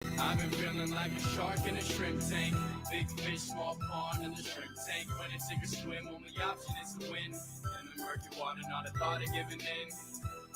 I've been feeling like a shark in a shrimp tank. Big fish, small pond in the shrimp tank. When it's sink or swim, only option is to win. In the murky water, not a thought of giving in.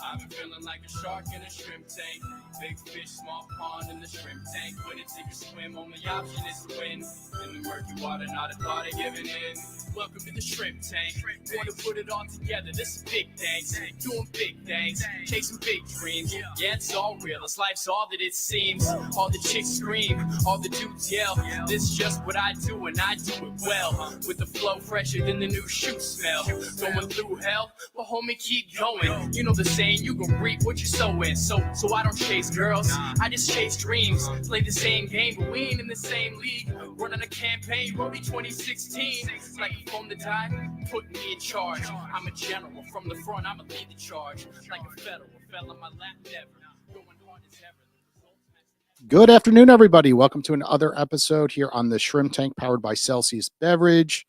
I've been feeling like a shark in a shrimp tank. Big fish, small pond in the shrimp tank. When it's sink or swim, only option is to win. In the murky water, not a thought of giving in. Welcome to the shrimp tank. Want to put it all together. This is big things. Doing big things. Chasing big dreams. Yeah, it's all real. This life's all that it seems. All the chicks scream. All the dudes yell. This is just what I do, and I do it well. With the flow fresher than the new shoe smell. Going through hell, but homie, keep going. You know the saying, you gon' reap what you sow in. So I don't chase girls. I just chase dreams. Play the same game, but we ain't in the same league. Running a campaign, Roby 2016. Like a phone to die, put me in charge. I'm a general from the front, I'ma lead the charge. Like a federal, fell on my lap never. Going hard as ever. Good afternoon, everybody. Welcome to another episode here on the Shrimp Tank, powered by Celsius Beverage.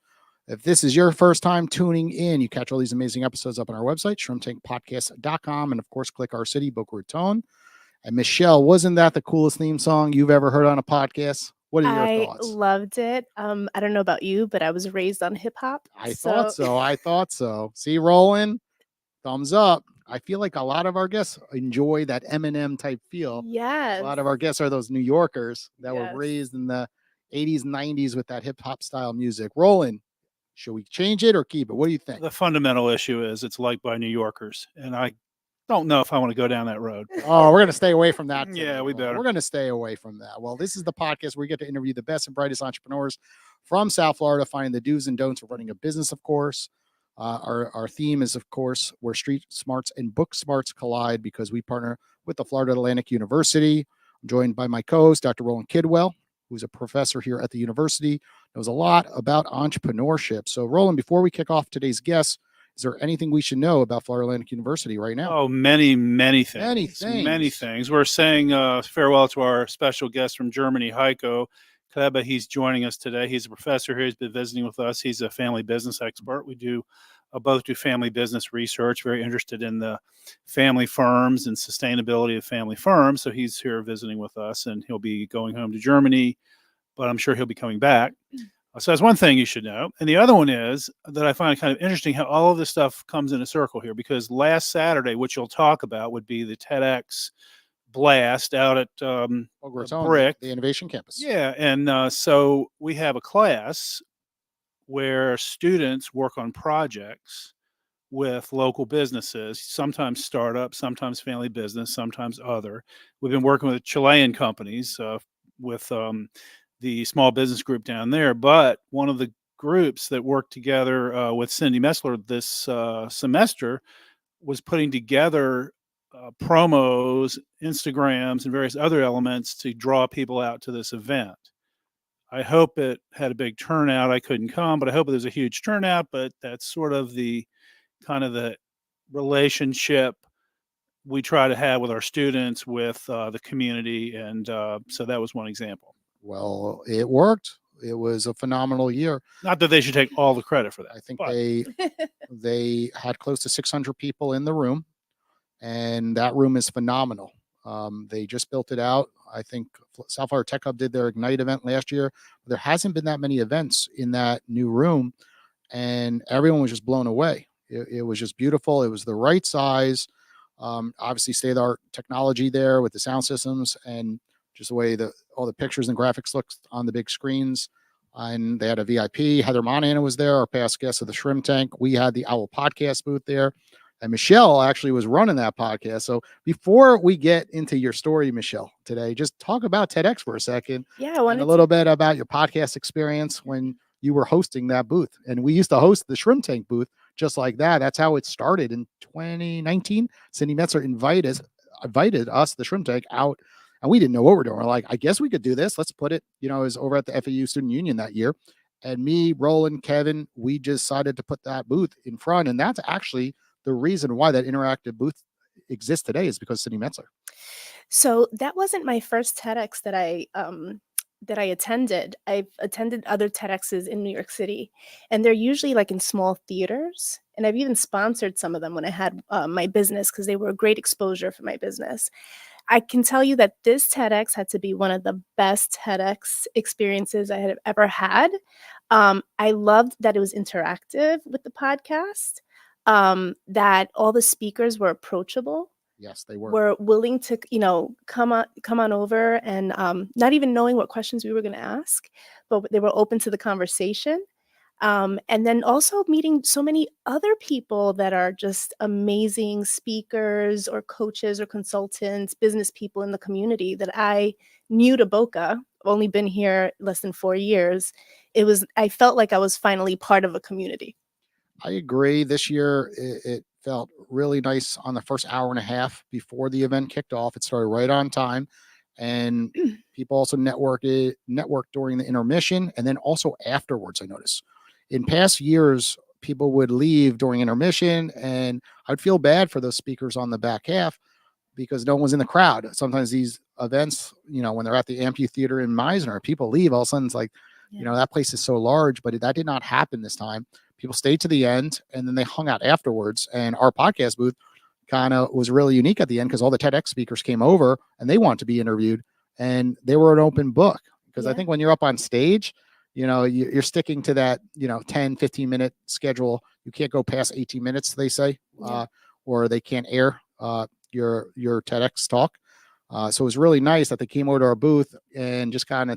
If this is your first time tuning in, you catch all these amazing episodes up on our website, shrimptankpodcast.com, and of course, click our city, Boca Raton. And Michelle, wasn't that the coolest theme song you've ever heard on a podcast? What are your thoughts? I loved it. I don't know about you, but I was raised on hip hop. I thought so. See, Roland, thumbs up. I feel like a lot of our guests enjoy that Eminem type feel. Yes. A lot of our guests are those New Yorkers that Yes. were raised in the 80s, 90s with that hip hop style music. Roland, should we change it or keep it? What do you think? The fundamental issue is it's liked by New Yorkers, and I don't know if I want to go down that road. Oh, we're going to stay away from that today. Yeah, we better. We're going to stay away from that. Well, this is the podcast where we get to interview the best and brightest entrepreneurs from South Florida, finding the do's and don'ts of running a business, of course. Our theme is, of course, where street smarts and book smarts collide, because we partner with the Florida Atlantic University. I'm joined by my co-host, Dr. Roland Kidwell, who's a professor here at the university, knows a lot about entrepreneurship. So, Roland, before we kick off today's guests, is there anything we should know about Florida Atlantic University right now? Oh, many things. Many things. We're saying farewell to our special guest from Germany, Heiko Caba. He's joining us today. He's a professor here. He's been visiting with us. He's a family business expert. We both do family business research, very interested in the family firms and sustainability of family firms. So he's here visiting with us, and he'll be going home to Germany, but I'm sure he'll be coming back. So that's one thing you should know. And the other one is that I find it kind of interesting how all of this stuff comes in a circle here, because last Saturday, which you'll talk about, would be the TEDx blast out at Brick, the Innovation Campus. Yeah. And so we have a class where students work on projects with local businesses, sometimes startups, sometimes family business, sometimes other. We've been working with Chilean companies with the small business group down there, but one of the groups that worked together with Cindy Messler this semester was putting together promos, Instagrams, and various other elements to draw people out to this event. I hope it had a big turnout. I couldn't come, but I hope there's a huge turnout. But that's sort of the kind of the relationship we try to have with our students, with the community. And so that was one example. Well, it worked. It was a phenomenal year. Not that they should take all the credit for that. I think they had close to 600 people in the room, and that room is phenomenal. They just built it out. I think South Florida Tech Hub did their Ignite event last year. There hasn't been that many events in that new room, and everyone was just blown away. It was just beautiful. It was the right size. Obviously, state-of-the-art technology there with the sound systems, and just the way all the pictures and graphics looked on the big screens. And they had a VIP. Heather Monahan was there, our past guest of the Shrimp Tank. We had the Owl Podcast booth there. And Michelle actually was running that podcast. So before we get into your story, Michelle, today, just talk about TEDx for a second. Yeah, I wanted and a little bit about your podcast experience when you were hosting that booth. And we used to host the Shrimp Tank booth just like that. That's how it started in 2019. Cindy Metzler invited us, the Shrimp Tank, out. And we didn't know what we're doing. We're like, I guess we could do this. Let's put it, it was over at the FAU Student Union that year. And me, Roland, Kevin, we decided to put that booth in front. And that's actually the reason why that interactive booth exists today, is because Cindy Metzler. So that wasn't my first TEDx that I attended. I've attended other TEDx's in New York City, and they're usually like in small theaters. And I've even sponsored some of them when I had my business, because they were a great exposure for my business. I can tell you that this TEDx had to be one of the best TEDx experiences I had ever had. I loved that it was interactive with the podcast, that all the speakers were approachable, Yes, they were. were willing to, come on over, and not even knowing what questions we were going to ask, but they were open to the conversation. And then also meeting so many other people that are just amazing speakers or coaches or consultants, business people in the community that I knew to Boca. I've only been here less than 4 years. I felt like I was finally part of a community. I agree. This year, it felt really nice on the first hour and a half before the event kicked off. It started right on time, and people also networked during the intermission, and then also afterwards. I noticed in past years, people would leave during intermission, and I'd feel bad for those speakers on the back half because no one was in the crowd. Sometimes these events, when they're at the amphitheater in Meisner, people leave. All of a sudden, it's like, Yeah. that place is so large, but that did not happen this time. People stayed to the end, and then they hung out afterwards. And our podcast booth kind of was really unique at the end because all the TEDx speakers came over and they wanted to be interviewed, and they were an open book. Because I Yeah. think when you're up on stage, you're sticking to that, 10, 15-minute schedule. You can't go past 18 minutes, they say, Yeah. or they can't air your TEDx talk. So it was really nice that they came over to our booth and just got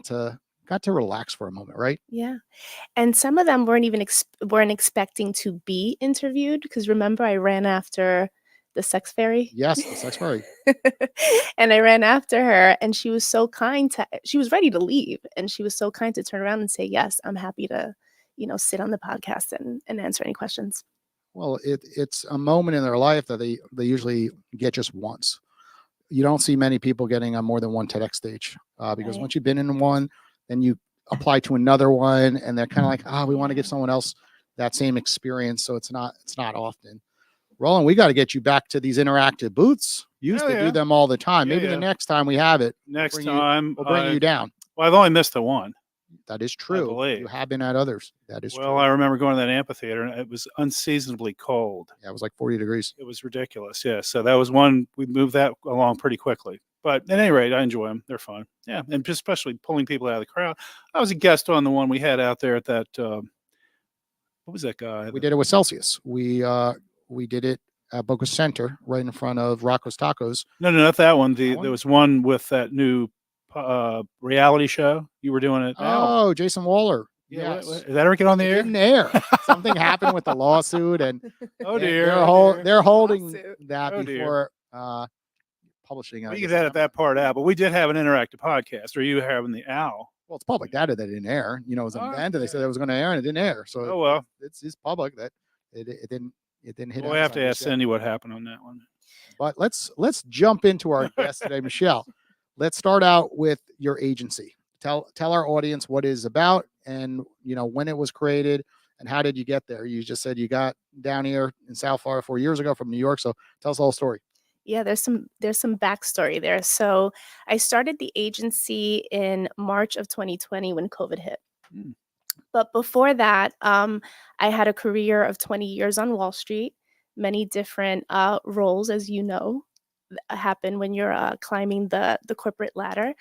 to relax for a moment, right? Yeah. And some of them weren't expecting to be interviewed, because remember I ran after the sex fairy? Yes, the sex fairy. And I ran after her, and she was so kind she was ready to leave, and she was so kind to turn around and say, "Yes, I'm happy to, sit on the podcast and answer any questions." Well, it's a moment in their life that they usually get just once. You don't see many people getting on more than one TEDx stage because Right. once you've been in one, then you apply to another one, and they're kind of like, we want to give Yeah. someone else that same experience. So it's not often. Roland, we got to get you back to these interactive booths. You used Oh, to do yeah. them all the time. Yeah, Maybe the yeah. next time we have it, Next time, we'll bring you down. well, I've only missed the one. That is true. believe. You have been at others. That is Well, true. I remember going to that amphitheater, and it was unseasonably cold. Yeah, it was like 40 degrees. It was ridiculous. Yeah, so that was one we moved that along pretty quickly. But at any rate, I enjoy them. They're fun. Yeah, and just especially pulling people out of the crowd. I was a guest on the one we had out there at that. What was that guy? We did it with Celsius. We did it at Boca Center, right in front of Rocco's Tacos. No, not that one. That one? There was one with that new reality show. You were doing it now. Oh, Jason Waller. Yeah, Yes. did that ever get on the It air? didn't air. Something happened with the lawsuit, and Oh dear. they're holding Lawsuit. that Oh, dear. before publishing. We could edit that part out, but we did have an interactive podcast. Or you having the owl? Well, it's public data that didn't air. It was an event, and they said Okay. it was going to air, and it didn't air. So Oh well. it's public that it didn't hit. We'll have to Amazon ask just yet. Cindy what happened on that one. But let's jump into our guest today, Michelle. Let's start out with your agency. Tell our audience what it is about, and when it was created, and how did you get there? You just said you got down here in South Florida 4 years ago from New York. So tell us the whole story. Yeah, there's some backstory there. So I started the agency in March of 2020 when COVID hit. Mm. But before that, I had a career of 20 years on Wall Street. Many different roles, as you know, happen when you're climbing the corporate ladder.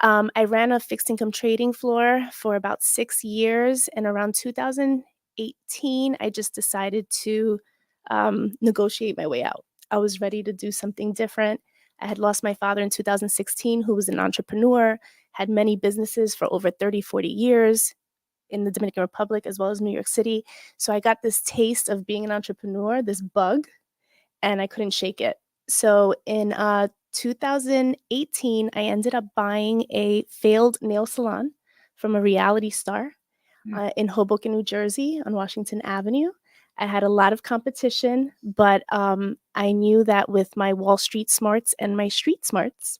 I ran a fixed income trading floor for about 6 years, and around 2018, I just decided to negotiate my way out. I was ready to do something different. I had lost my father in 2016, who was an entrepreneur, had many businesses for over 30, 40 years in the Dominican Republic as well as New York City. So I got this taste of being an entrepreneur, this bug, and I couldn't shake it. So in 2018, I ended up buying a failed nail salon from a reality star in Hoboken, New Jersey on Washington Avenue. I had a lot of competition, but I knew that with my Wall Street smarts and my street smarts,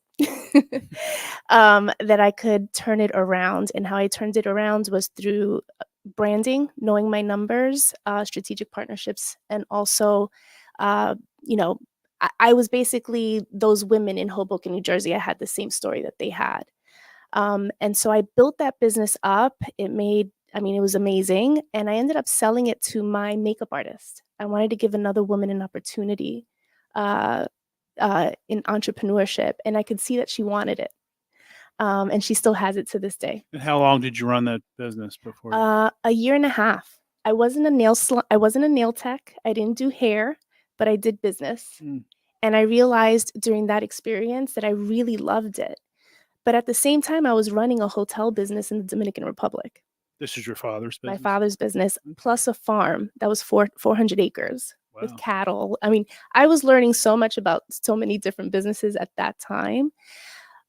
that I could turn it around. And how I turned it around was through branding, knowing my numbers, strategic partnerships, and also, I was basically those women in Hoboken, New Jersey. I had the same story that they had. And so I built that business up. It was amazing. And I ended up selling it to my makeup artist. I wanted to give another woman an opportunity in entrepreneurship, and I could see that she wanted it. And she still has it to this day. And how long did you run that business before? A year and a half. I wasn't a nail tech. I didn't do hair, but I did business. Mm. And I realized during that experience that I really loved it. But at the same time, I was running a hotel business in the Dominican Republic. This is your father's My business? father's business, Okay. plus a farm that was 400 acres with Wow. cattle. I mean, I was learning so much about so many different businesses at that time.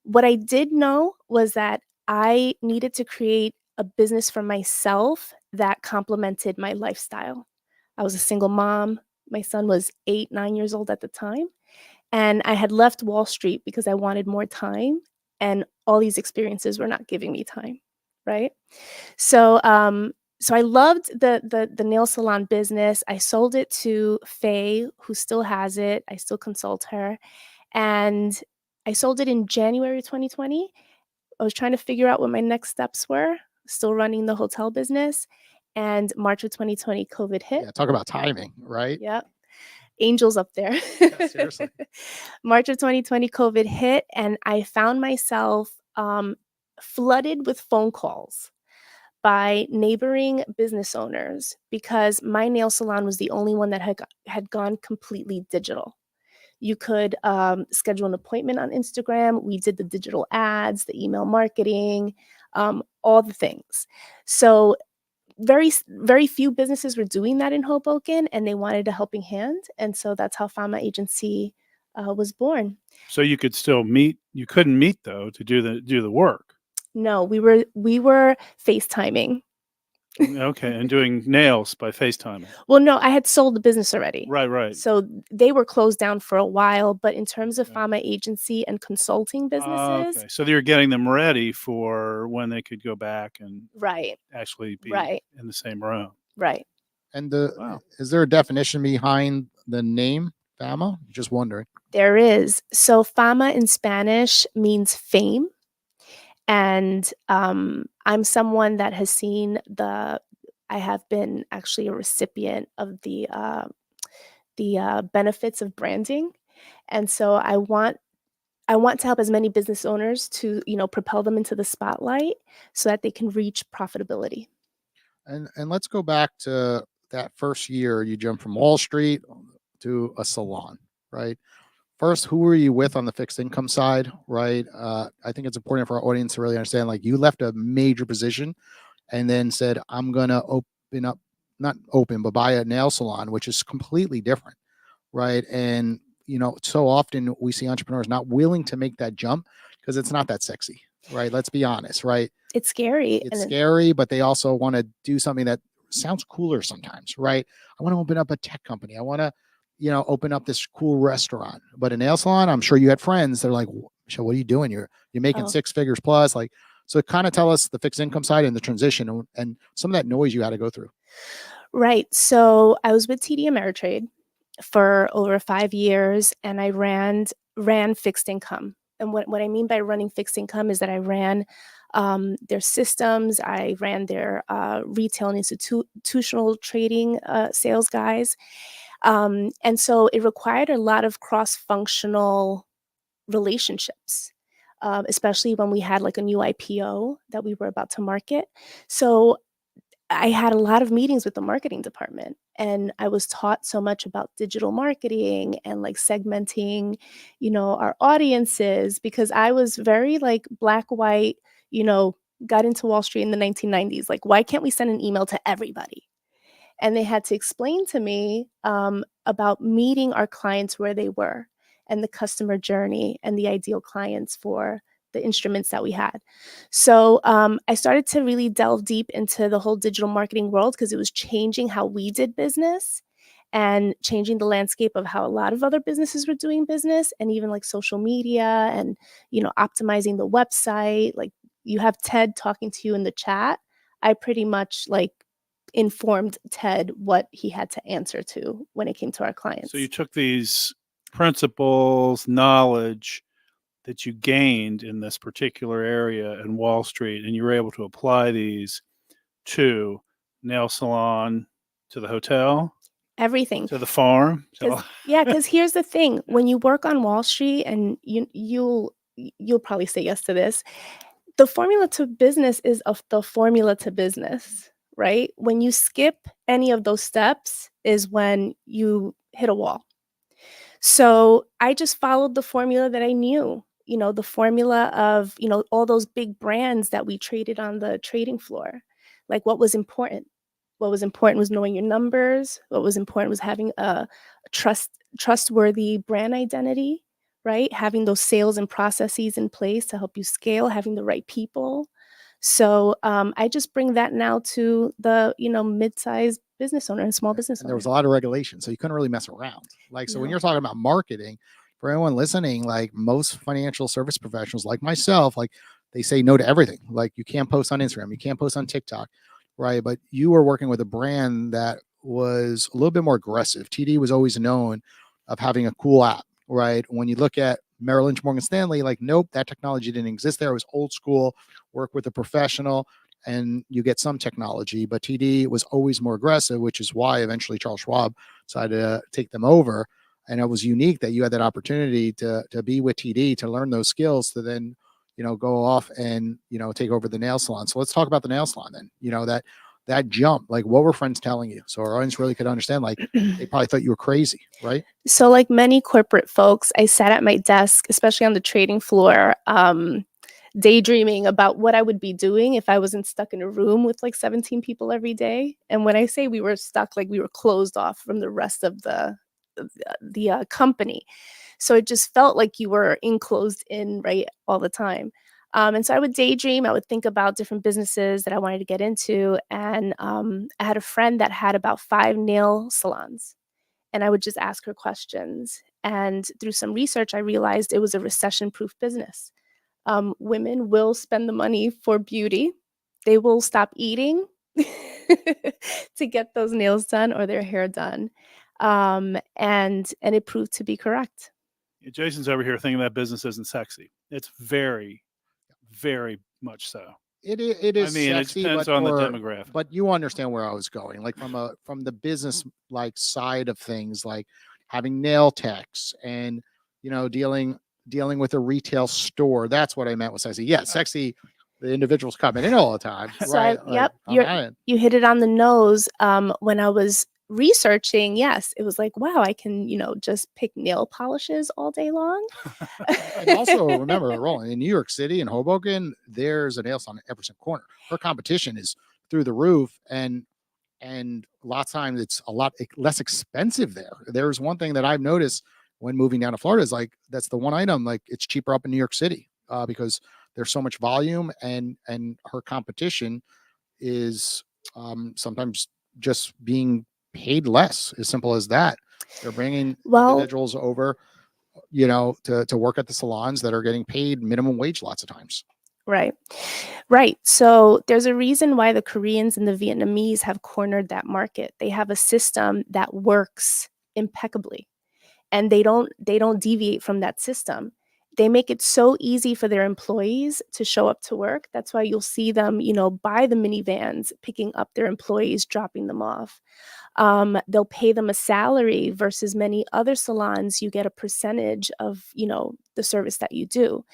What I did know was that I needed to create a business for myself that complemented my lifestyle. I was a single mom. My son was 8, 9 years old at the time. And I had left Wall Street because I wanted more time. And all these experiences were not giving me time. Right. So, so I loved the nail salon business. I sold it to Faye, who still has it. I still consult her. And I sold it in January 2020. I was trying to figure out what my next steps were, still running the hotel business. And March of 2020, COVID hit. Yeah, talk about timing, right? Yep. Angels up there. Yeah, seriously. March of 2020, COVID hit, and I found myself flooded with phone calls by neighboring business owners because my nail salon was the only one that had gone completely digital. You could schedule an appointment on Instagram. We did the digital ads, the email marketing, all the things. So very few businesses were doing that in Hoboken, and they wanted a helping hand. And so that's how Fama Agency was born. So you could still meet. You couldn't meet though to do the work. No, we were FaceTiming. Okay, and doing nails by FaceTiming. Well, no, I had sold the business already. Right. So they were closed down for a while, but in terms of Okay. Fama Agency and consulting businesses, Okay, so you're getting them ready for when they could go back and right, actually be right, in the same room. right. And Wow. is there a definition behind the name Fama? Just wondering. There is. So Fama in Spanish means fame. And I'm someone that has seen I have been actually a recipient of the benefits of branding. And so I want to help as many business owners to, propel them into the spotlight so that they can reach profitability. And let's go back to that first year you jumped from Wall Street to a salon, right? First, who were you with on the fixed income side, right? I think it's important for our audience to really understand, like, you left a major position and then said, I'm going to open up, not open, but buy a nail salon, which is completely different, right? And, so often we see entrepreneurs not willing to make that jump because it's not that sexy, right? Let's be honest, right? It's scary. It's scary, but they also want to do something that sounds cooler sometimes, right? I want to open up a tech company. I want to, open up this cool restaurant. But a nail salon, I'm sure you had friends. They're like, Michelle, what are you doing? You're making 6 figures plus. Like, so kind of tell us the fixed income side and the transition and some of that noise you had to go through. Right. So I was with TD Ameritrade for over 5 years, and I ran fixed income. And what I mean by running fixed income is that I ran their systems, I ran their retail and institutional trading sales guys. And so it required a lot of cross-functional relationships, especially when we had like a new IPO that we were about to market. So I had a lot of meetings with the marketing department, and I was taught so much about digital marketing and like segmenting, our audiences, because I was very like black, white, got into Wall Street in the 1990s. Like, why can't we send an email to everybody? And they had to explain to me about meeting our clients where they were and the customer journey and the ideal clients for the instruments that we had. So I started to really delve deep into the whole digital marketing world because it was changing how we did business and changing the landscape of how a lot of other businesses were doing business, and even like social media and, optimizing the website. Like, you have Ted talking to you in the chat. I pretty much like informed Ted what he had to answer to when it came to our clients. So you took these principles, knowledge that you gained in this particular area in Wall Street, and you were able to apply these to nail salon, to the hotel. everything. To the farm. Yeah, because here's the thing: when you work on Wall Street, and you'll probably say yes to this, the formula to business is of the formula to business, right? When you skip any of those steps is when you hit a wall. So I just followed the formula that I knew, the formula of, all those big brands that we traded on the trading floor. Like, what was important? What was important was knowing your numbers. What was important was having a trustworthy brand identity, right? Having those sales and processes in place to help you scale, having the right people. So I just bring that now to the, mid-sized business owner and small business And owner. there was a lot of regulation, so you couldn't really mess around. Like, so when No. you're talking about marketing, for anyone listening, like most financial service professionals like myself, like they say no to everything. Like, you can't post on Instagram, you can't post on TikTok, right? But you were working with a brand that was a little bit more aggressive. TD was always known of having a cool app, right? When you look at Merrill Lynch, Morgan Stanley, like, nope, that technology didn't exist there. It was old school, work with a professional, and you get some technology. But TD was always more aggressive, which is why eventually Charles Schwab decided to take them over. And it was unique that you had that opportunity to be with TD, to learn those skills, to then, go off and, take over the nail salon. So let's talk about the nail salon then. That jump, like, what were friends telling you? So our audience really could understand, like, they probably thought you were crazy, right? So like many corporate folks, I sat at my desk, especially on the trading floor, daydreaming about what I would be doing if I wasn't stuck in a room with like 17 people every day. And when I say we were stuck, like we were closed off from the rest of the company. So it just felt like you were enclosed in, right, all the time. And so I would daydream. I would think about different businesses that I wanted to get into. And I had a friend that had about 5 nail salons. And I would just ask her questions. And through some research, I realized it was a recession-proof business. Women will spend the money for beauty. They will stop eating to get those nails done or their hair done. And it proved to be correct. Jason's over here thinking that business isn't sexy. It's very, very much so. It is I mean, sexy, it depends but on the demographic. But you understand where I was going, like from the business like side of things, like having nail techs and dealing with a retail store. That's what I meant with sexy. Yeah, sexy. The individuals coming in all the time, So right? yep, On that end. you hit it on the nose. When I was researching, yes, it was like, wow, I can, just pick nail polishes all day long. And also remember, Roland, in New York City and Hoboken, there's a nail salon at every single corner. Her competition is through the roof, and a lot of times it's a lot less expensive there. There's one thing that I've noticed when moving down to Florida is, like, that's the one item, like, it's cheaper up in New York City because there's so much volume, and her competition is sometimes just being paid less. As simple as that. They're bringing individuals over, to work at the salons that are getting paid minimum wage lots of times. Right. Right. So there's a reason why the Koreans and the Vietnamese have cornered that market. They have a system that works impeccably, and they don't deviate from that system. They make it so easy for their employees to show up to work. That's why you'll see them, buy the minivans, picking up their employees, dropping them off. They'll pay them a salary versus many other salons. You get a percentage of, the service that you do.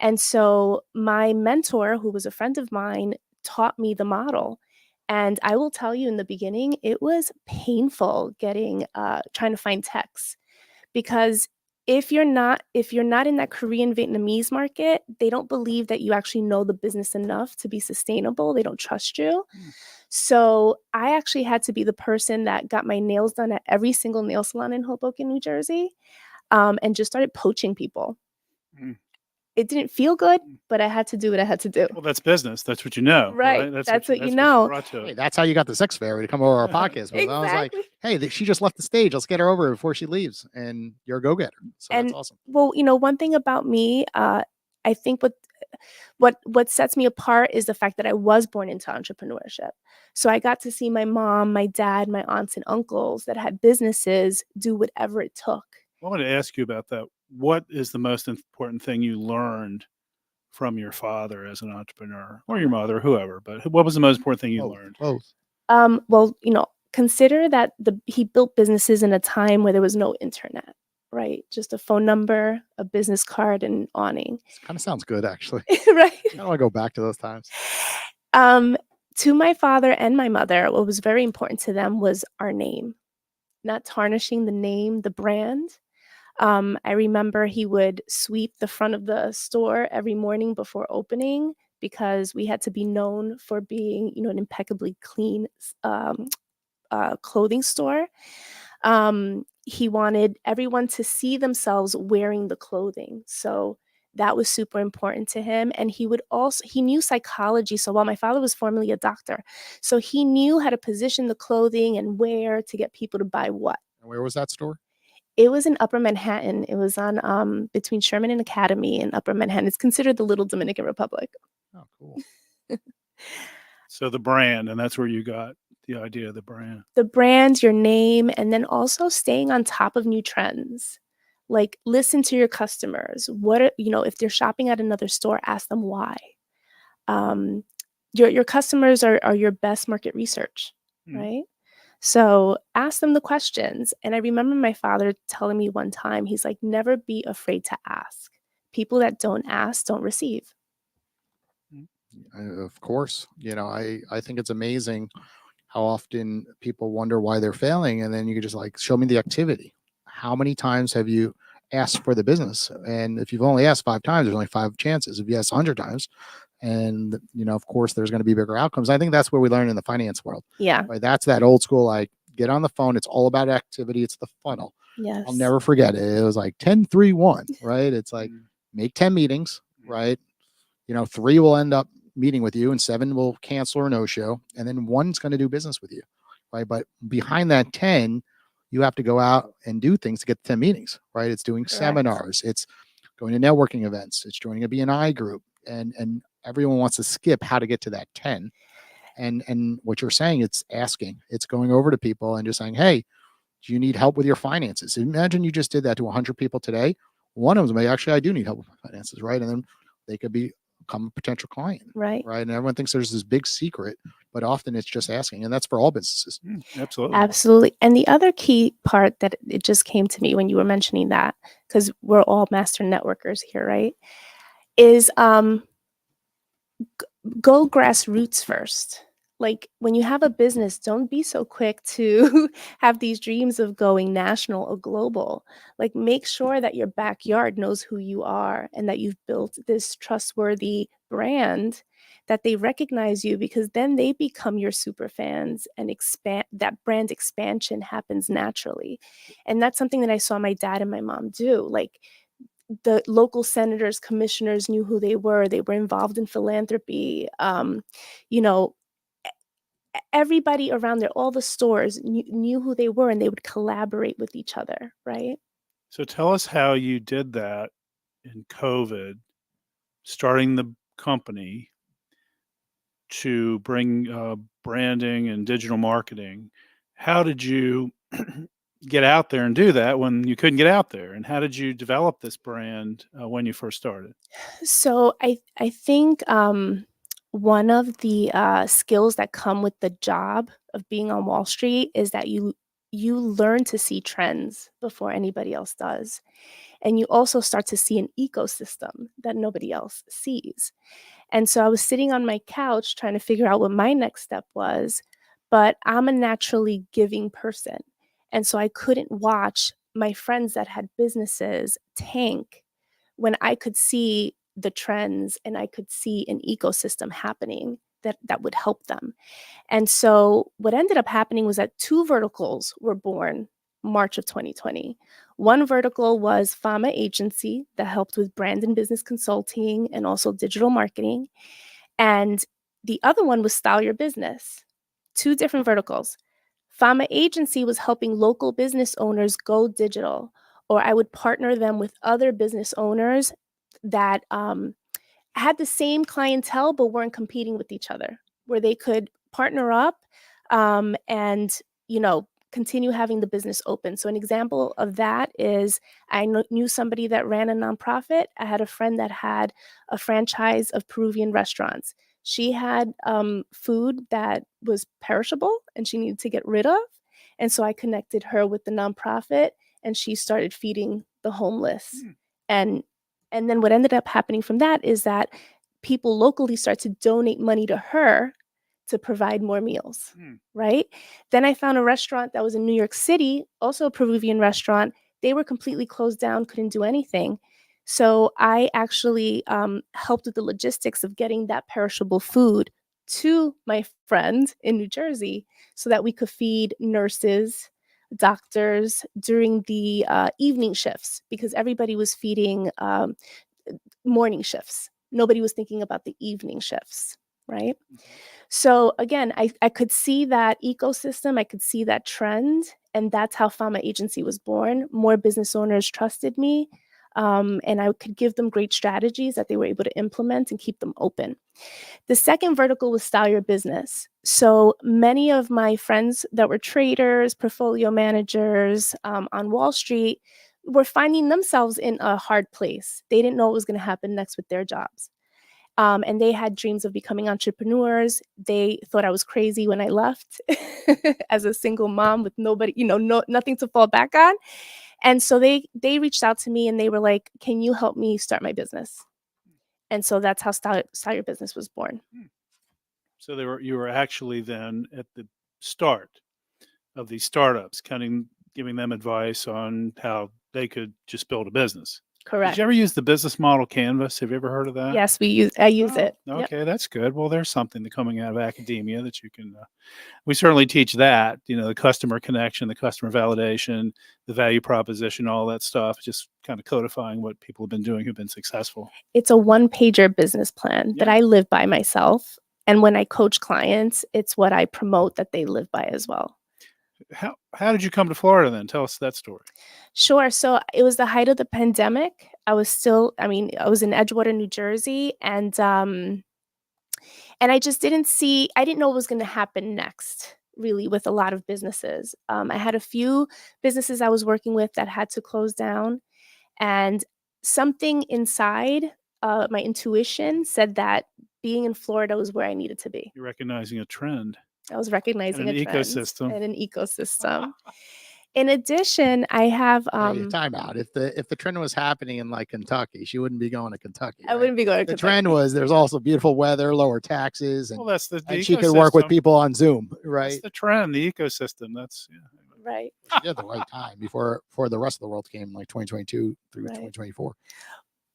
And so my mentor, who was a friend of mine, taught me the model. And I will tell you, in the beginning, it was painful trying to find techs, because if you're not in that Korean Vietnamese market, they don't believe that you actually know the business enough to be sustainable. They don't trust you. So I actually had to be the person that got my nails done at every single nail salon in Hoboken, New Jersey, and just started poaching people. Mm. It didn't feel good, but I had to do what I had to do. Well, that's business. That's what you know, Right. That's what you know. brought to Hey, it. that's how you got the sex fairy to come over our podcast. But I was like, Exactly. hey, she just left the stage. Let's get her over before she leaves. And you're a go-getter. So And that's awesome. well, one thing about me, I think what sets me apart is the fact that I was born into entrepreneurship. So I got to see my mom, my dad, my aunts and uncles that had businesses do whatever it took. I wanted to ask you about that. What is the most important thing you learned from your father as an entrepreneur, or your mother, whoever? But what was the most important thing you learned? Both. Well, consider that he built businesses in a time where there was no internet, right? Just a phone number, a business card, and an awning. This kind of sounds good, actually. Right? I don't want to go back to those times. To my father and my mother, what was very important to them was our name, not tarnishing the name, the brand. I remember he would sweep the front of the store every morning before opening because we had to be known for being, an impeccably clean clothing store. He wanted everyone to see themselves wearing the clothing. So that was super important to him. And he knew psychology. So while my father was formerly a doctor, so he knew how to position the clothing and where to get people to buy what. And where was that store? It was in Upper Manhattan. It was on between Sherman and Academy in Upper Manhattan. It's considered the Little Dominican Republic. Oh, cool. So the brand, and that's where you got the idea of the brand. The brand, your name, and then also staying on top of new trends. Like listen to your customers. If they're shopping at another store, ask them why. Your customers are your best market research, right? So ask them the questions. And I remember my father telling me one time, he's like, never be afraid to ask. People that don't ask don't receive. Of course. I think it's amazing how often people wonder why they're failing. And then you can just show me the activity. How many times have you asked for the business? And if you've only asked 5 times, there's only 5 chances. If you ask 100 times, and of course there's going to be bigger outcomes. I think that's where we learn in the finance world. Yeah. Right? That's that old school, get on the phone. It's all about activity. It's the funnel. Yes. I'll never forget it. It was 10, 3, 1, right? It's make 10 meetings, right? 3 will end up meeting with you and 7 will cancel or no show. And then 1's going to do business with you, right? But behind that 10, you have to go out and do things to get 10 meetings, right? It's doing seminars. It's going to networking events. It's joining a BNI group. And everyone wants to skip how to get to that 10. And what you're saying, it's asking. It's going over to people and just saying, hey, do you need help with your finances? Imagine you just did that to 100 people today. One of them may actually, I do need help with my finances, right? And then they could become a potential client, right? And everyone thinks there's this big secret, but often it's just asking, and that's for all businesses. Absolutely. And the other key part that it just came to me when you were mentioning that, because we're all master networkers here, right? Is go grassroots first. Like when you have a business, don't be so quick to have these dreams of going national or global. Like make sure that your backyard knows who you are and that you've built this trustworthy brand that they recognize you, because then they become your super fans and that brand expansion happens naturally. And that's something that I saw my dad and my mom do. Like the local senators, commissioners knew who they were. They were involved in philanthropy. Everybody around there, all the stores knew who they were, and they would collaborate with each other, right? So tell us how you did that in COVID, starting the company to bring branding and digital marketing. How did you get out there and do that when you couldn't get out there? And how did you develop this brand when you first started? So I think one of the skills that come with the job of being on Wall Street is that you learn to see trends before anybody else does. And you also start to see an ecosystem that nobody else sees. And so I was sitting on my couch trying to figure out what my next step was, but I'm a naturally giving person. And so I couldn't watch my friends that had businesses tank when I could see the trends and I could see an ecosystem happening that would help them. And so what ended up happening was that 2 verticals were born March of 2020. One vertical was Fama Agency that helped with brand and business consulting and also digital marketing. And the other one was Style Your Business. 2 different verticals. Fama Agency was helping local business owners go digital, or I would partner them with other business owners that had the same clientele but weren't competing with each other, where they could partner up and continue having the business open. So an example of that is I knew somebody that ran a nonprofit. I had a friend that had a franchise of Peruvian restaurants. She had food that was perishable and she needed to get rid of. And so I connected her with the nonprofit and she started feeding the homeless. Hmm. And then what ended up happening from that is that people locally start to donate money to her to provide more meals, Hmm. right? Then I found a restaurant that was in New York City, also a Peruvian restaurant. They were completely closed down, couldn't do anything. So I actually helped with the logistics of getting that perishable food to my friend in New Jersey so that we could feed nurses, doctors during the evening shifts because everybody was feeding morning shifts. Nobody was thinking about the evening shifts, right? Mhm. So again, I could see that ecosystem, I could see that trend, and that's how Fama Agency was born. More business owners trusted me, and I could give them great strategies that they were able to implement and keep them open. The second vertical was Style Your Business. So many of my friends that were traders, portfolio managers on Wall Street were finding themselves in a hard place. They didn't know what was going to happen next with their jobs. And they had dreams of becoming entrepreneurs. They thought I was crazy when I left as a single mom with nobody, nothing to fall back on. And so they reached out to me and they were like, "Can you help me start my business?" And so that's how Style Your Business was born. Hmm. So you were actually then at the start of these startups, giving them advice on how they could just build a business. Did Correct. you ever use the business model canvas? Have you ever heard of that? Yes, I use Oh, it. Yep. okay, that's good. Well, there's something coming out of academia that you can. We certainly teach that. The customer connection, the customer validation, the value proposition, all that stuff. Just kind of codifying what people have been doing who've been successful. It's a one-pager business plan that Yeah. I live by myself. And when I coach clients, it's what I promote that they live by as well. How did you come to Florida then? Tell us that story. Sure. So it was the height of the pandemic. I was in Edgewater, New Jersey, and I just I didn't know what was going to happen next, really, with a lot of businesses. I had a few businesses I was working with that had to close down, and something inside my intuition said that being in Florida was where I needed to be. You're recognizing a trend I was and recognizing an a trend ecosystem. and an ecosystem. In addition, I have Hey, time out. If the trend was happening in like Kentucky, she wouldn't be going to Kentucky. I Right? wouldn't be going to The Kentucky. trend was there's also beautiful weather, lower taxes, and Well, that's the she could work with ecosystem. people on Zoom, That's right? the trend, the ecosystem. That's Right. She did the right time before the rest of the world came, like 2022 through Right. 2024.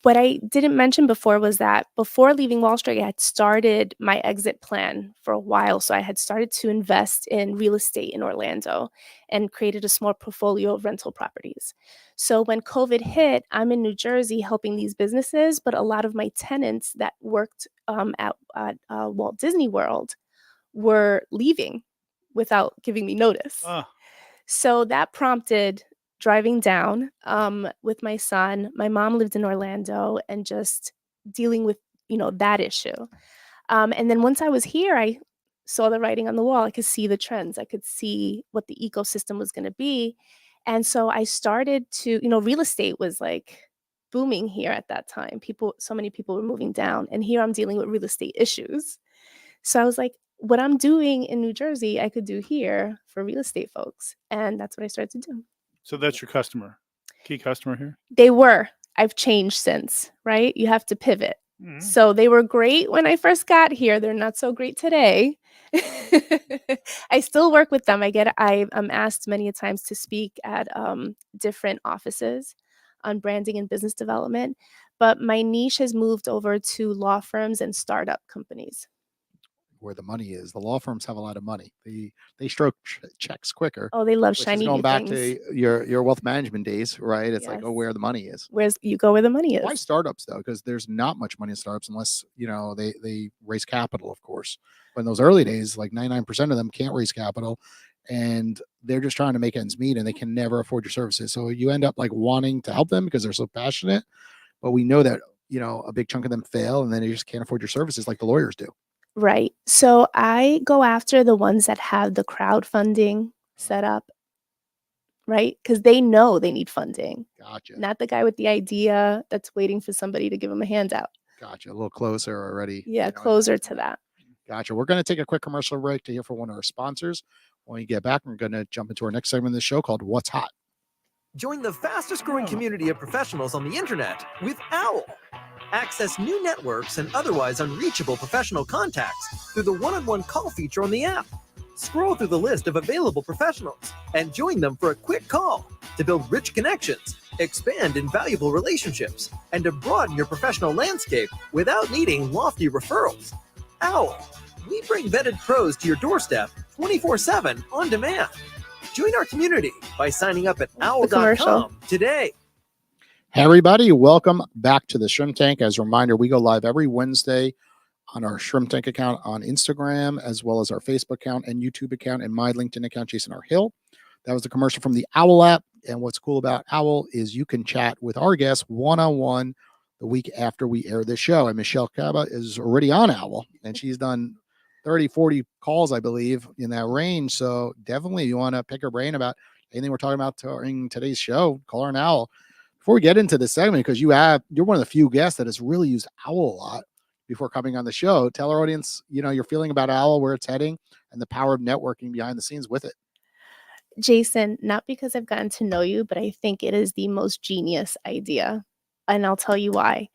What I didn't mention before was that before leaving Wall Street, I had started my exit plan for a while. So I had started to invest in real estate in Orlando and created a small portfolio of rental properties. So when COVID hit, I'm in New Jersey helping these businesses, but a lot of my tenants that worked at Walt Disney World were leaving without giving me notice. So that prompted driving down with my son. My mom lived in Orlando and just dealing with, that issue. And then once I was here, I saw the writing on the wall. I could see the trends. I could see what the ecosystem was going to be. And so I started to, real estate was like booming here at that time. So many people were moving down. And here I'm dealing with real estate issues. So I was like, what I'm doing in New Jersey, I could do here for real estate folks. And that's what I started to do. So that's your key customer here? They were. I've changed since, right? You have to pivot. Mhm. So they were great when I first got here. They're not so great today. I still work with them. I'm asked many a times to speak at different offices on branding and business development. But my niche has moved over to law firms and startup companies. Where the money is, the law firms have a lot of money. They stroke checks quicker. Oh, they love Which is shiny going new back things. to your wealth management days, right? It's like, oh, Yes. where the money is. You go where the money Why is. startups though? Because there's not much money in startups unless they raise capital, of course. But in those early days, like 99% of them can't raise capital, and they're just trying to make ends meet, and they can never afford your services. So you end up like wanting to help them because they're so passionate. But we know that a big chunk of them fail, and then they just can't afford your services like the lawyers do. Right. So I go after the ones that have the crowdfunding set up, right? Because they know they need funding. Gotcha. Not the guy with the idea that's waiting for somebody to give him a handout. Gotcha. A little closer already. Yeah, closer to that. Gotcha. We're going to take a quick commercial break to hear from one of our sponsors. When we get back, we're going to jump into our next segment of the show called What's Hot. Join the fastest growing community of professionals on the internet with OWL. Access new networks and otherwise unreachable professional contacts through the one-on-one call feature on the app. Scroll through the list of available professionals and join them for a quick call to build rich connections, expand invaluable relationships, and to broaden your professional landscape without needing lofty referrals. OWL. We bring vetted pros to your doorstep 24/7 on demand. Join our community by signing up at owl.com today. Hey, everybody. Welcome back to the Shrimp Tank. As a reminder, we go live every Wednesday on our Shrimp Tank account on Instagram, as well as our Facebook account and YouTube account and my LinkedIn account, Jason R. Hill. That was the commercial from the OWL app. And what's cool about OWL is you can chat with our guests one-on-one the week after we air this show. And Michelle Caba is already on OWL, and she's done 30, 40 calls, I believe, in that range. So definitely, you want to pick her brain about anything we're talking about during today's show, call her an OWL. Before we get into this segment, because you're one of the few guests that has really used OWL a lot before coming on the show, tell our audience, your feeling about OWL, where it's heading, and the power of networking behind the scenes with it. Jason, not because I've gotten to know you, but I think it is the most genius idea. And I'll tell you why.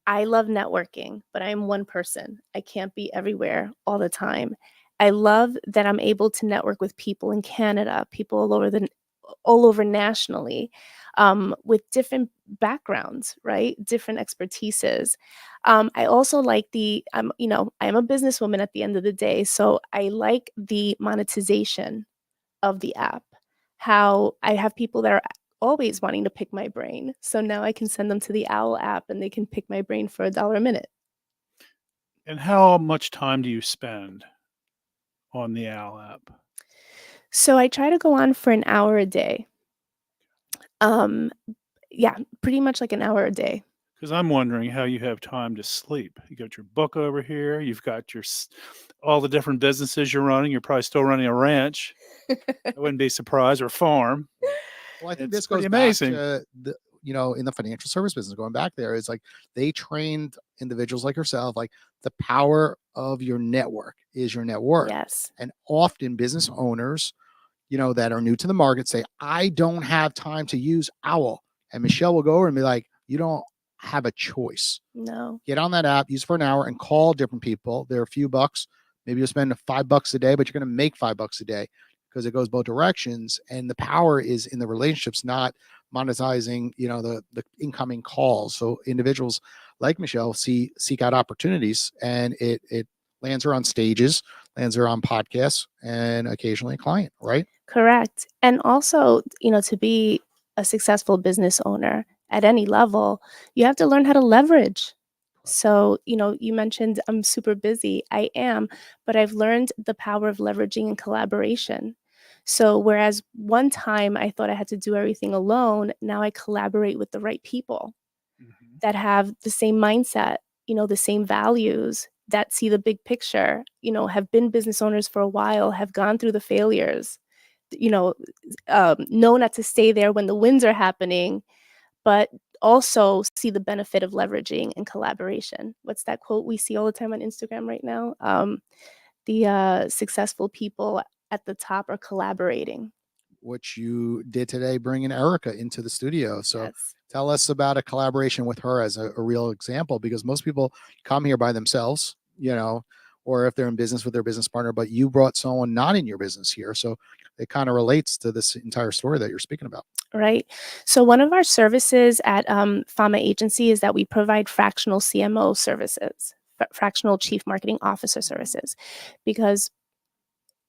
I love networking, but I am one person. I can't be everywhere all the time. I love that I'm able to network with people in Canada, people all over nationally, with different backgrounds, right? Different expertises. I also like I am a businesswoman at the end of the day, so I like the monetization of the app. How I have people that are always wanting to pick my brain. So now I can send them to the OWL app and they can pick my brain for $1 a minute. And how much time do you spend on the OWL app? So I try to go on for an hour a day. Yeah, pretty much like an hour a day. Because I'm wondering how you have time to sleep. You got your book over here. You've got all the different businesses you're running. You're probably still running a ranch. I wouldn't be surprised, or farm. Well, I think It's this goes amazing. back to in the financial service business, going back there, it's like they trained individuals like yourself, like the power of your network is your net worth. Yes. And often business owners, that are new to the market say, I don't have time to use OWL. And Michelle will go over and be like, you don't have a choice. No. Get on that app, use it for an hour and call different people. They're a few bucks. Maybe you'll spend $5 a day, but you're going to make $5 a day because it goes both directions. And the power is in the relationships, not monetizing, the incoming calls. So individuals like Michelle seek out opportunities, and it lands her on stages, lands her on podcasts, and occasionally a client, right? Correct. And also, to be a successful business owner at any level, you have to learn how to leverage. So, you mentioned I'm super busy. I am, but I've learned the power of leveraging and collaboration. So, whereas one time I thought I had to do everything alone, now I collaborate with the right people that have the same mindset, the same values, that see the big picture, have been business owners for a while, have gone through the failures, know not to stay there when the wins are happening, but also see the benefit of leveraging and collaboration. What's that quote we see all the time on Instagram right now? The successful people at the top are collaborating. Which you did today, bringing Erica into the studio. So Yes. tell us about a collaboration with her as a real example, because most people come here by themselves, or if they're in business with their business partner, but you brought someone not in your business here. So it kind of relates to this entire story that you're speaking about. Right. So one of our services at Fama Agency is that we provide fractional CMO services, fractional Chief Marketing Officer services, because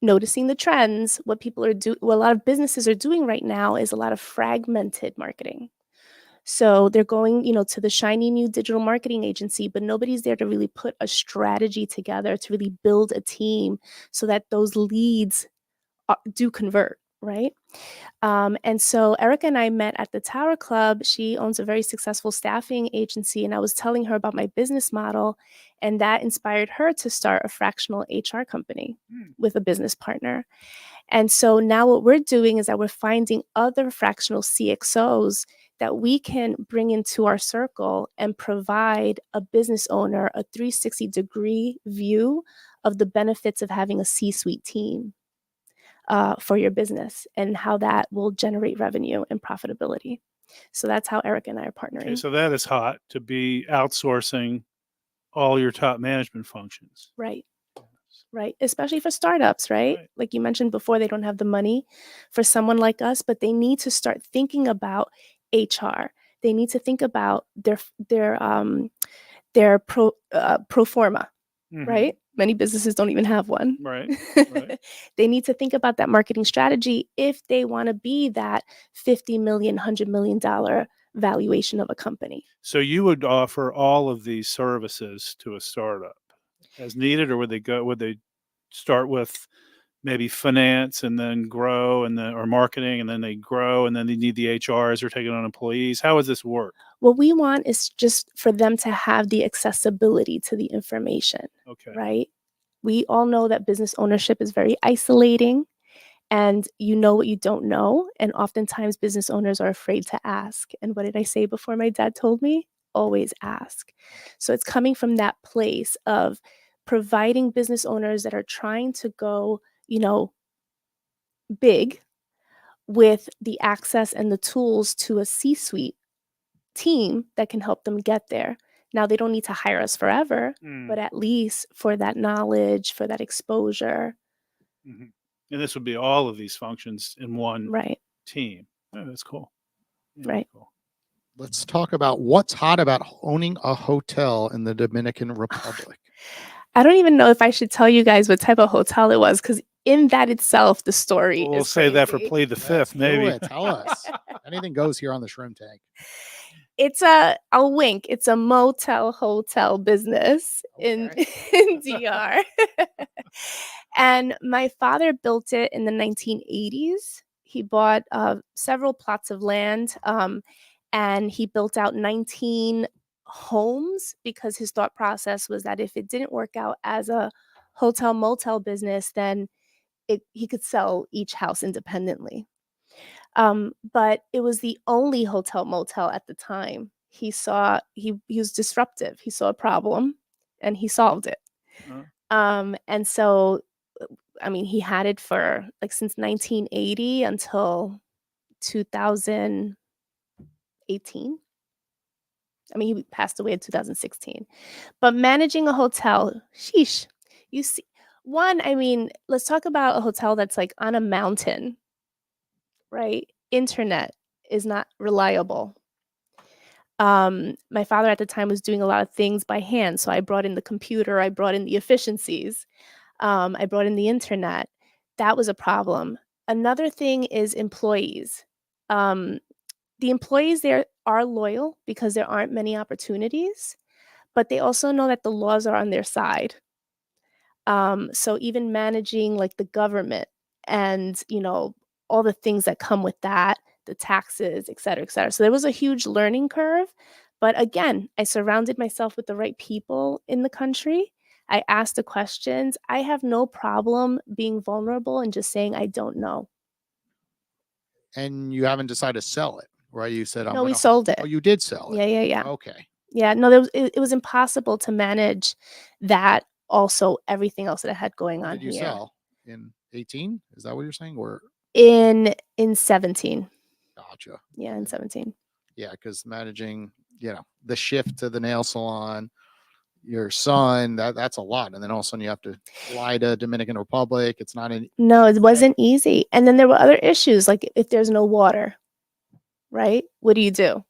noticing the trends, what a lot of businesses are doing right now is a lot of fragmented marketing. So they're going, to the shiny new digital marketing agency, but nobody's there to really put a strategy together to really build a team so that those leads do convert, right? And so Erica and I met at the Tower Club. She owns a very successful staffing agency, and I was telling her about my business model, and that inspired her to start a fractional HR company with a business partner. And so now what we're doing is that we're finding other fractional CXOs that we can bring into our circle and provide a business owner a 360-degree view of the benefits of having a C-suite team for your business and how that will generate revenue and profitability. So that's how Eric and I are partnering. Okay, so that is hot, to be outsourcing all your top management functions. Right. Right. Especially for startups, right? Right. Like you mentioned before, they don't have the money for someone like us, but they need to start thinking about HR. They need to think about their pro forma, Mhm. right? Many businesses don't even have one. Right. Right. They need to think about that marketing strategy if they want to be that $50 million, $100 million valuation of a company. So you would offer all of these services to a startup as needed, or would they start with maybe finance and then grow, and then, or marketing, and then they grow, and then they need the HRs or taking on employees? How does this work? What we want is just for them to have the accessibility to the information, Okay. right? We all know that business ownership is very isolating, and you know what you don't know. And oftentimes business owners are afraid to ask. And what did I say before my dad told me? Always ask. So it's coming from that place of providing business owners that are trying to go, big, with the access and the tools to a C-suite team that can help them get there. Now, they don't need to hire us forever, but at least for that knowledge, for that exposure. Mm-hmm. And this would be all of these functions in one Right. team. Oh, that's cool. Yeah, Right. cool. Let's talk about what's hot about owning a hotel in the Dominican Republic. I don't even know if I should tell you guys what type of hotel it was, because in that itself, the story We'll is save that for crazy. Plead the Let's Fifth, do maybe. it. Tell us. Anything goes here on the Shrimp Tank. I'll wink. It's a motel hotel business in DR. And my father built it in the 1980s. He bought several plots of land, and he built out 19 homes because his thought process was that if it didn't work out as a hotel motel business, then he could sell each house independently. But it was the only hotel motel at the time. He was disruptive. He saw a problem and he solved it. And so, I mean, he had it for like since 1980 until 2018. I mean, he passed away in 2016. But managing a hotel, sheesh, you see, I mean, let's talk about a hotel that's like on a mountain, right? Internet is not reliable. My father at the time was doing a lot of things by hand. So I brought in the computer, I brought in the efficiencies, I brought in the internet. That was a problem. Another thing is employees. The employees there are loyal because there aren't many opportunities, but they also know that the laws are on their side. So even managing like the government and, all the things that come with that, the taxes, et cetera, et cetera. So there was a huge learning curve. But again, I surrounded myself with the right people in the country. I asked the questions. I have no problem being vulnerable and just saying, I don't know. And you haven't decided to sell it, right? You said, No, we sold it. Oh, you did sell it. Yeah. Okay. Yeah, no, it was impossible to manage that. Also, everything else that I had going When on did you here. sell? In 18? Is that what you're saying? Or In 17. gotcha. Yeah, in 17. Yeah, because managing, the shift to the nail salon, your son, that's a lot. And then all of a sudden you have to fly to Dominican Republic. It's not an No, it wasn't easy. And then there were other issues, like if there's no water, right? What do you do?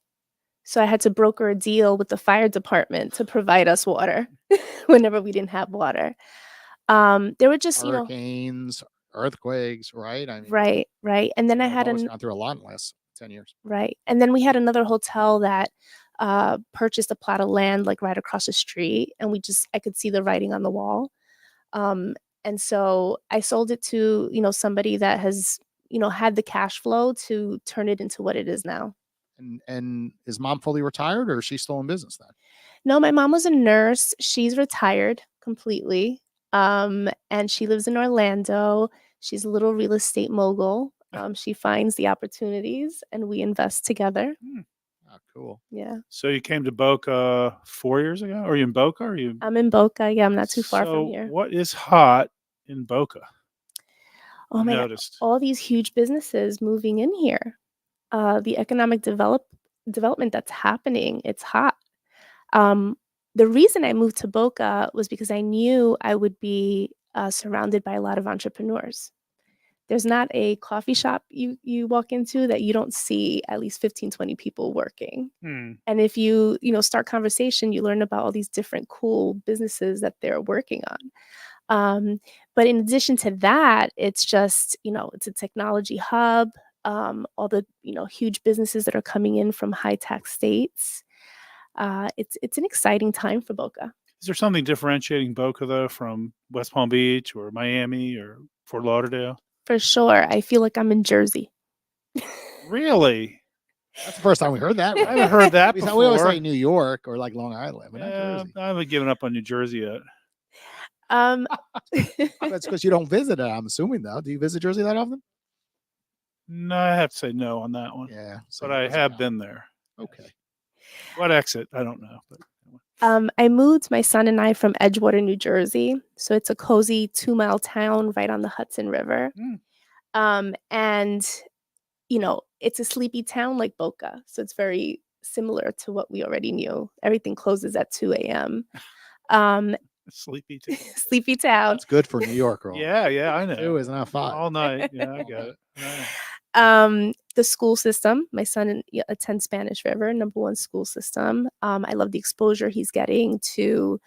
So I had to broker a deal with the fire department to provide us water whenever we didn't have water. There were just, hurricanes, earthquakes, right? I mean, right. And then I had always gone through a lot in the last 10 years. Right. And then we had another hotel that purchased a plot of land like right across the street, and I could see the writing on the wall. And so I sold it to, somebody that has, had the cash flow to turn it into what it is now. And is mom fully retired, or is she still in business then? No, my mom was a nurse. She's retired completely. And she lives in Orlando. She's a little real estate mogul. She finds the opportunities and we invest together. Oh, cool. Yeah. So you came to Boca 4 years ago? Are you in Boca? Or are you? I'm in Boca. Yeah, I'm not too far from So here. what is hot in Boca? Oh You my God. noticed. All these huge businesses moving in here. The economic development that's happening, it's hot. Um, the reason I moved to Boca was because I knew I would be surrounded by a lot of entrepreneurs. There's not a coffee shop you walk into that you don't see at least 15, 20 people working. Hmm. And if start conversation, you learn about all these different cool businesses that they're working on. But in addition to that, it's just, it's a technology hub. All the, huge businesses that are coming in from high tax states. It's an exciting time for Boca. Is there something differentiating Boca though from West Palm Beach or Miami or Fort Lauderdale? For sure. I feel like I'm in Jersey. Really? That's the first time we heard that. I haven't heard that We always before. say New York or like Long Island, but not Yeah, Jersey. I haven't given up on New Jersey yet. That's because you don't visit it, I'm assuming, though. Do you visit Jersey that often? No, I have to say no on that one. Yeah. so But it I doesn't have count. been there. Okay. What exit? I don't know. But I moved my son and I from Edgewater, New Jersey. So it's a cozy 2-mile town right on the Hudson River. And, it's a sleepy town like Boca. So it's very similar to what we already knew. Everything closes at 2 a.m. sleepy too. Sleepy town. That's good for New York. Girl. Yeah, I know. 2 is not 5. All night. Yeah, I got it. Right. The school system. My son attends Spanish River, #1 school system. I love the exposure he's getting to,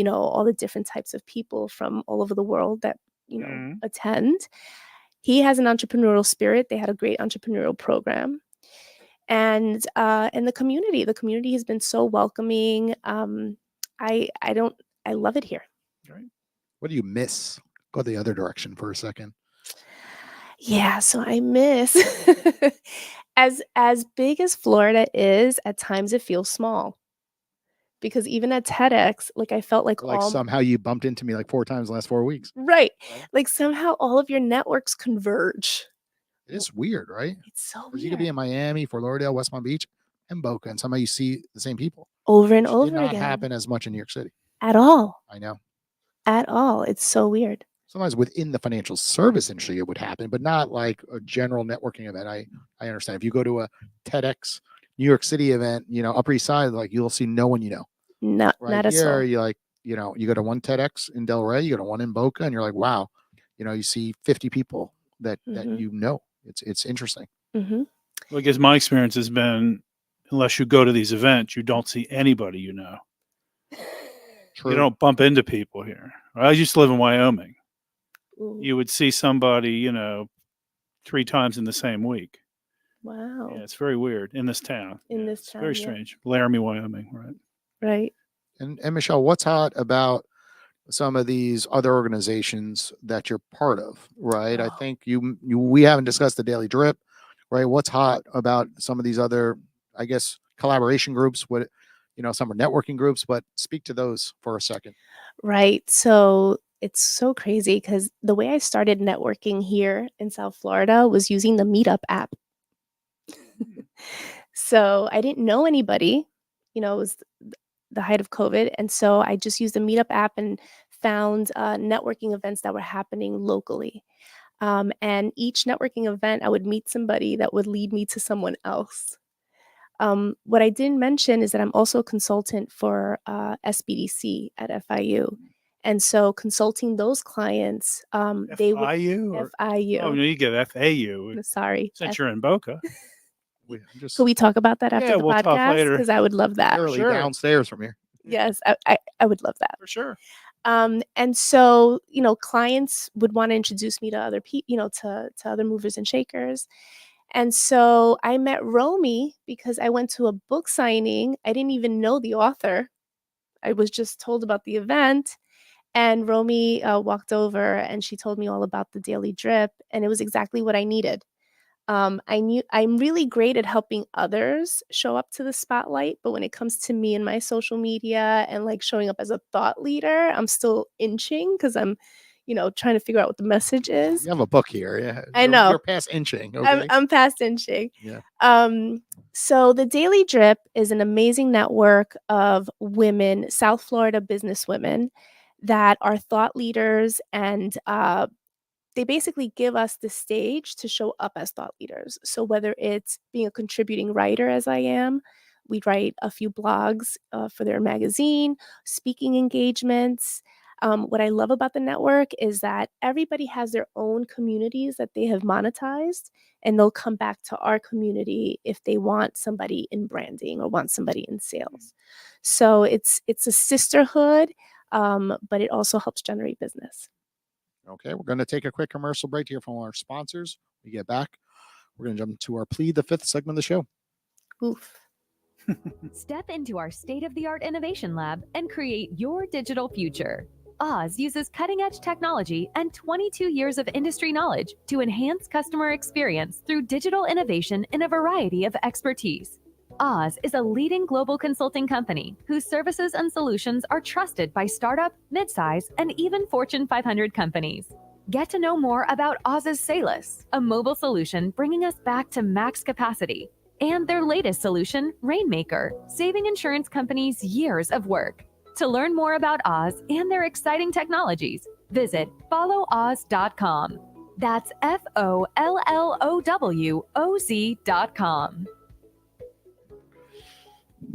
all the different types of people from all over the world that attend. He has an entrepreneurial spirit. They had a great entrepreneurial program, and the community has been so welcoming. I love it here. Right. What do you miss? Go the other direction for a second. Yeah, so I miss as big as Florida is, at times it feels small. Because even at TEDx, like I felt like Somehow you bumped into me like 4 times in the last 4 weeks. Right. Like somehow all of your networks converge. It is weird, right? It's so Because you could be weird. in Miami, Fort Lauderdale, West Palm Beach, and Boca, and somehow you see the same people. Over and Which over did not again. happen as much in New York City. At all. I know. At all. It's so weird. Sometimes within the financial service industry it would happen, but not like a general networking event. I understand. If you go to a TEDx New York City event, Upper East Side, like you'll see no one you know. Not a soul. Here, you you go to one TEDx in Delray, you go to one in Boca, and you're like, wow, you see 50 people that you know. It's interesting. Mm-hmm. Well, I guess my experience has been, unless you go to these events, you don't see anybody you know. True. You don't bump into people here. I used to live in Wyoming. Ooh. You would see somebody, 3 times in the same week. Wow. Yeah, it's very weird in this town. It's very strange. Laramie, Wyoming, right? Right. And Michelle, what's hot about some of these other organizations that you're part of, right? I think we haven't discussed the Daily Drip, right? What's hot about some of these other, I guess, collaboration groups? What, some are networking groups, but speak to those for a second. Right. So it's so crazy because the way I started networking here in South Florida was using the Meetup app. So I didn't know anybody, it was the height of COVID. And so I just used the Meetup app and found networking events that were happening locally. And each networking event, I would meet somebody that would lead me to someone else. What I didn't mention is that I'm also a consultant for SBDC at FIU. And so consulting those clients, they would FIU or FIU. Oh, no, you get FAU. Sorry. Since you're in Boca. Could we talk about that after the we'll talk podcast? later. Because I would love that. Literally downstairs from here. Yes, I would love that. For sure. And so, clients would want to introduce me to other people, to other movers and shakers. And so I met Romy because I went to a book signing. I didn't even know the author. I was just told about the event. And Romy walked over and she told me all about the Daily Drip. And it was exactly what I needed. I'm really great at helping others show up to the spotlight. But when it comes to me and my social media and like showing up as a thought leader, I'm still inching because I'm, trying to figure out what the message is. You have a book here. Yeah. I know. You're past inching. Okay. I'm past inching. Yeah. So the Daily Drip is an amazing network of women, South Florida business women, that are thought leaders, and they basically give us the stage to show up as thought leaders. So whether it's being a contributing writer, as I am, we write a few blogs for their magazine, speaking engagements. What I love about the network is that everybody has their own communities that they have monetized, and they'll come back to our community if they want somebody in branding or want somebody in sales. So it's a sisterhood, but it also helps generate business. Okay, we're going to take a quick commercial break here from our sponsors. When we get back, we're going to jump to our Plead the Fifth segment of the show. Oof. Step into our state-of-the-art innovation lab and create your digital future. Oz uses cutting-edge technology and 22 years of industry knowledge to enhance customer experience through digital innovation in a variety of expertise. Oz is a leading global consulting company whose services and solutions are trusted by startup, midsize, and even Fortune 500 companies. Get to know more about Oz's Salus, a mobile solution bringing us back to max capacity, and their latest solution, Rainmaker, saving insurance companies years of work. To learn more about Oz and their exciting technologies, visit followoz.com. That's FOLLOWOZ.com.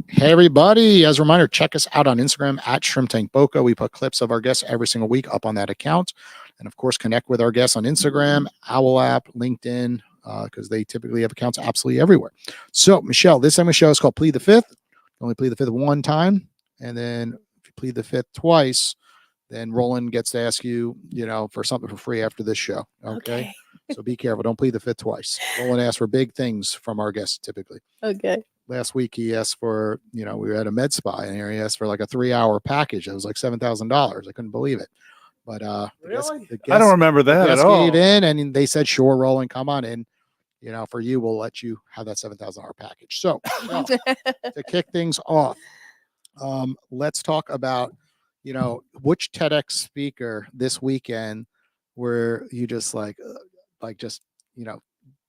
Hey, everybody. As a reminder, check us out on Instagram at Shrimp Tank Boca. We put clips of our guests every single week up on that account. And of course, connect with our guests on Instagram, Owl App, LinkedIn, because they typically have accounts absolutely everywhere. So, Michelle, this time of the show is called Plead the Fifth. You only plead the fifth one time. And then if you plead the fifth twice, then Roland gets to ask you, for something for free after this show. Okay. So be careful. Don't plead the fifth twice. Roland asks for big things from our guests typically. Okay. Last week he asked for, we were at a med spa and here he asked for like a 3-hour package. It was like $7,000. I couldn't believe it. But really? I don't remember that at all. Gave in and they said, sure, Roland, come on in. For you, we'll let you have that $7,000 package. So to kick things off, let's talk about, which TEDx speaker this weekend where you just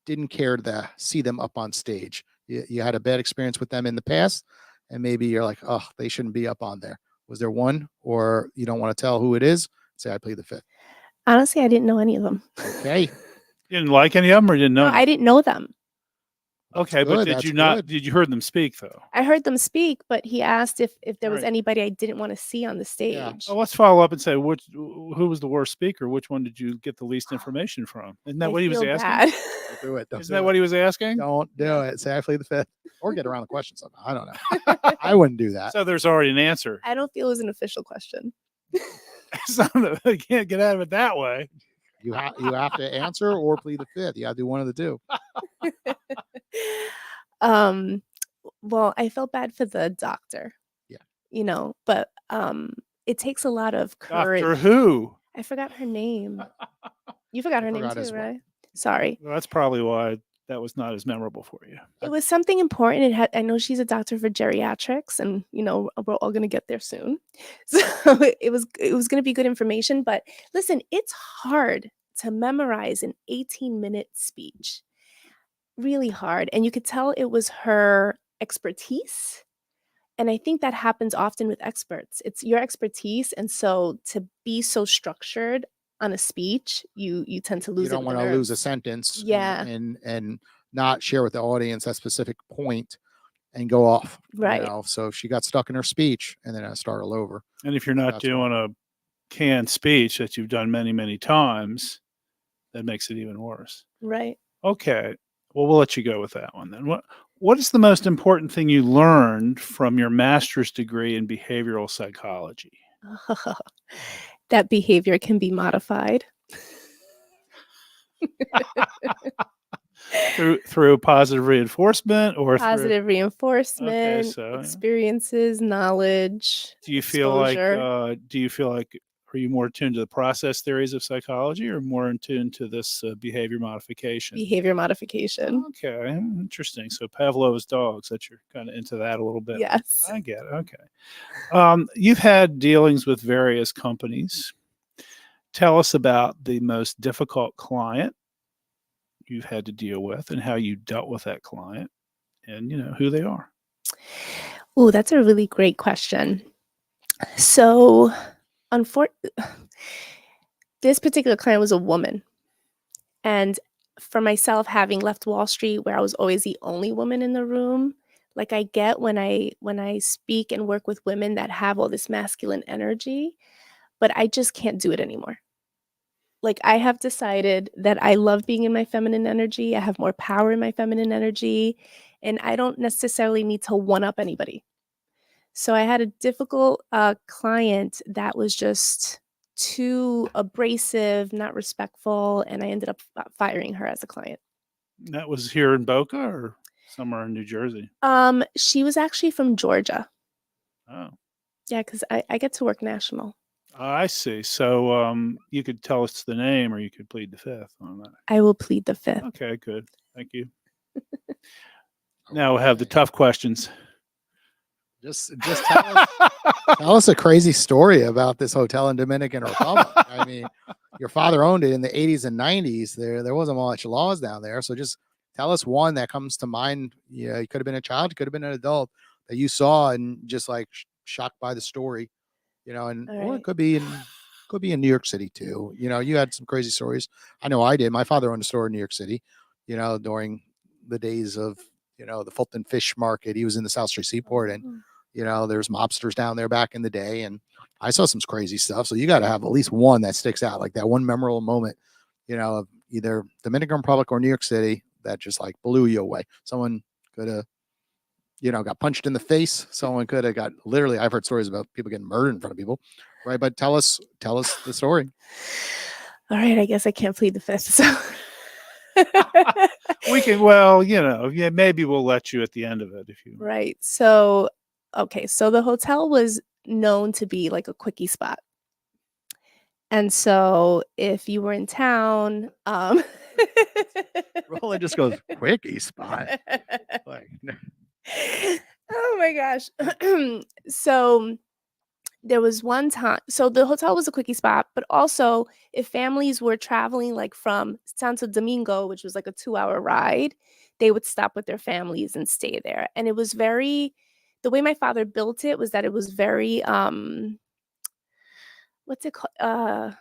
didn't care to see them up on stage. You had a bad experience with them in the past, and maybe you're like, oh, they shouldn't be up on there. Was there one, or you don't want to tell who it is? Say, I plead the fifth. Honestly, I didn't know any of them. Okay. You didn't like any of them, or didn't know? No, I didn't know them. Okay, but did you not? Did you hear them speak though? I heard them speak, but he asked if there was anybody I didn't want to see on the stage. Yeah. Well, let's follow up and say who was the worst speaker? Which one did you get the least information from? Isn't that what he was asking? Don't do it. Isn't that what he was asking? Don't do it. Say I plead the fifth, or get around the question somehow. I don't know. I wouldn't do that. So there's already an answer. I don't feel it was an official question. You can't get out of it that way. You have to answer or plead the fifth. You got to do one of the two. Well, I felt bad for the doctor. Yeah. But it takes a lot of courage. Doctor who? I forgot her name. You forgot her name too, right? Sorry. Well, that's probably why that was not as memorable for you. It was something important. I know she's a doctor for geriatrics, and we're all going to get there soon. So it was going to be good information. But listen, it's hard to memorize an 18-minute speech. Really hard. And you could tell it was her expertise. And I think that happens often with experts. It's your expertise. And so to be so structured on a speech, you tend to lose it. You don't want to lose a sentence. Yeah. And not share with the audience that specific point and go off. Right. So she got stuck in her speech and then I start all over. And if you're not doing a canned speech that you've done many, many times, that makes it even worse. Right. Okay. Well, we'll let you go with that one then. What is the most important thing you learned from your master's degree in behavioral psychology? That behavior can be modified. through positive reinforcement or positive reinforcement, okay, experiences, knowledge. Do you feel like are you more attuned to the process theories of psychology or more attuned to this behavior modification? Behavior modification. Okay, interesting. So Pavlov's dogs, that you're kind of into that a little bit. Yes. I get it. Okay. You've had dealings with various companies. tell us about the most difficult client you've had to deal with and how you dealt with that client and, who they are. Oh, that's a really great question. So, this particular client was a woman. And for myself, having left Wall Street where I was always the only woman in the room, like I get when I speak and work with women that have all this masculine energy, but I just can't do it anymore. Like I have decided that I love being in my feminine energy. I have more power in my feminine energy, and I don't necessarily need to one up anybody. So I had a difficult client that was just too abrasive, not respectful, and I ended up firing her as a client. That was here in Boca or somewhere in New Jersey? She was actually from Georgia. Oh. Yeah, because I get to work national. I see. So you could tell us the name or you could plead the fifth on that. I will plead the fifth. Okay, good. Thank you. Now we'll have the tough questions. Just tell us a crazy story about this hotel in Dominican Republic. I mean, your father owned it in the 80s and 90s. There wasn't much laws down there. So just tell us one that comes to mind. Yeah, you could have been a child, you could have been an adult that you saw and just like shocked by the story, and or it could be in New York City too. You had some crazy stories. I know I did. My father owned a store in New York City, during the days of, the Fulton Fish Market. He was in the South Street Seaport, and there's mobsters down there back in the day, and I saw some crazy stuff. So you got to have at least one that sticks out, like that one memorable moment, of either Dominican Republic or New York City that just like blew you away. Someone could have, got punched in the face. Someone could have got literally. I've heard stories about people getting murdered in front of people, right? But tell us the story. All right, I guess I can't plead the fifth. So we can. Well, yeah, maybe we'll let you at the end of it if you. Right. So, okay. So the hotel was known to be like a quickie spot. And so if you were in town, Roland just goes, quickie spot. Like, oh my gosh. So there was one time, so the hotel was a quickie spot, but also if families were traveling like from Santo Domingo, which was like a 2-hour ride, they would stop with their families and stay there. And it was the way my father built it was that it was very, what's it called?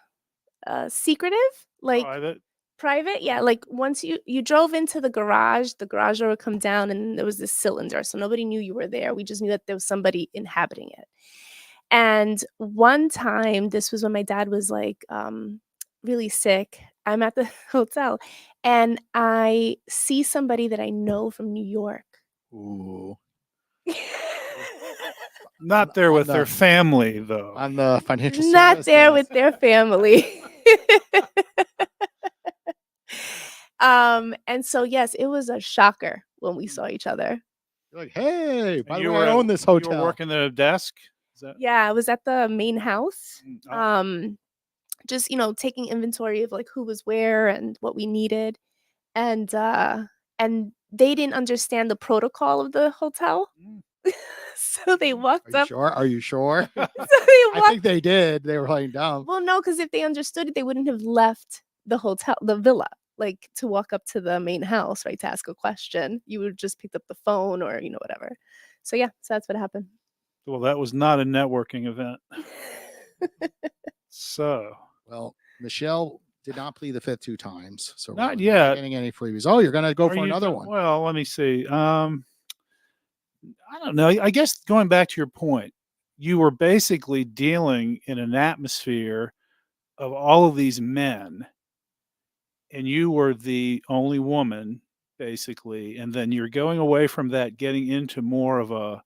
Secretive, like private. Yeah. Like once you drove into the garage door would come down and there was this cylinder. So nobody knew you were there. We just knew that there was somebody inhabiting it. And one time, this was when my dad was like really sick. I'm at the hotel and I see somebody that I know from New York. Ooh. Not there with their family, though. On the financial Not there with their family. And so, yes, it was a shocker when we saw each other. You're like, hey, by the way, I own this hotel. You were working the desk? Yeah, I was at the main house. Just, taking inventory of like who was where and what we needed. And they didn't understand the protocol of the hotel. So they walked up. Are you sure? So I think they did. They were playing dumb. Well, no, because if they understood it, they wouldn't have left the villa, like to walk up to the main house, right, to ask a question. You would have just picked up the phone or, whatever. So yeah, so that's what happened. Well, that was not a networking event. Well, Michelle did not plead the fifth 2 times. So not yet. Not getting any freebies. Oh, you're going to go for another one. Well, let me see. I don't know. I guess going back to your point, you were basically dealing in an atmosphere of all of these men, and you were the only woman, basically. And then you're going away from that, getting into more of a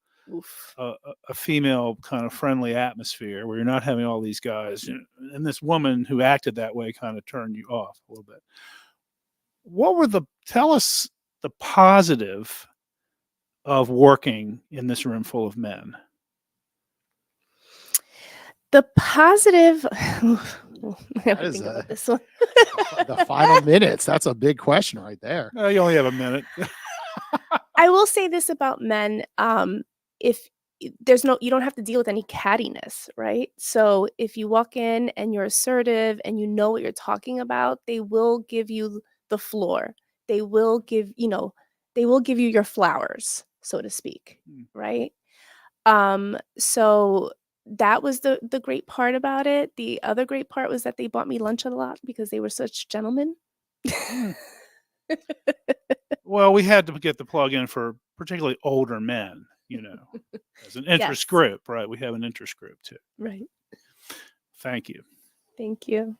female kind of friendly atmosphere where you're not having all these guys. And this woman who acted that way kind of turned you off a little bit. Tell us the positive of working in this room full of men. The positive. This one. The final minutes. That's a big question right there. You only have a minute. I will say this about men. If you don't have to deal with any cattiness, right? So if you walk in and you're assertive and you know what you're talking about, they will give you the floor. They will give, they will give you your flowers, so to speak, Mm. right? So that was the great part about it. The other great part was that they bought me lunch a lot because they were such gentlemen. Mm. Well, we had to get the plug in for particularly older men, as an interest Yes. group, right? We have an interest group too. Right. Thank you. Thank you.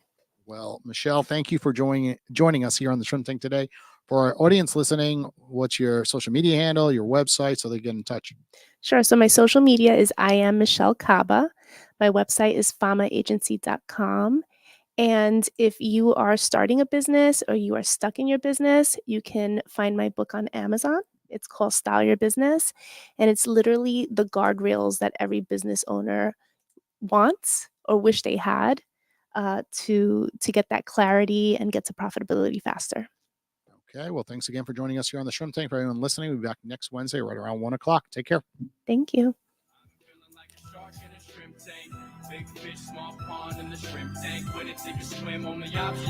Well, Michelle, thank you for joining us here on the Shrimp Tank today. For our audience listening, what's your social media handle, your website, so they get in touch? Sure. So my social media is I am Michelle Caba. My website is famaagency.com. And if you are starting a business or you are stuck in your business, you can find my book on Amazon. It's called Style Your Business. And it's literally the guardrails that every business owner wants or wish they had to get that clarity and get to profitability faster. Okay. Well, thanks again for joining us here on the Shrimp Tank. For everyone listening, we'll be back next Wednesday right around 1 o'clock. Take care. Thank you. Feeling like a shark in a shrimp tank. Big fish, small pond in the shrimp tank. When it take a swim, only option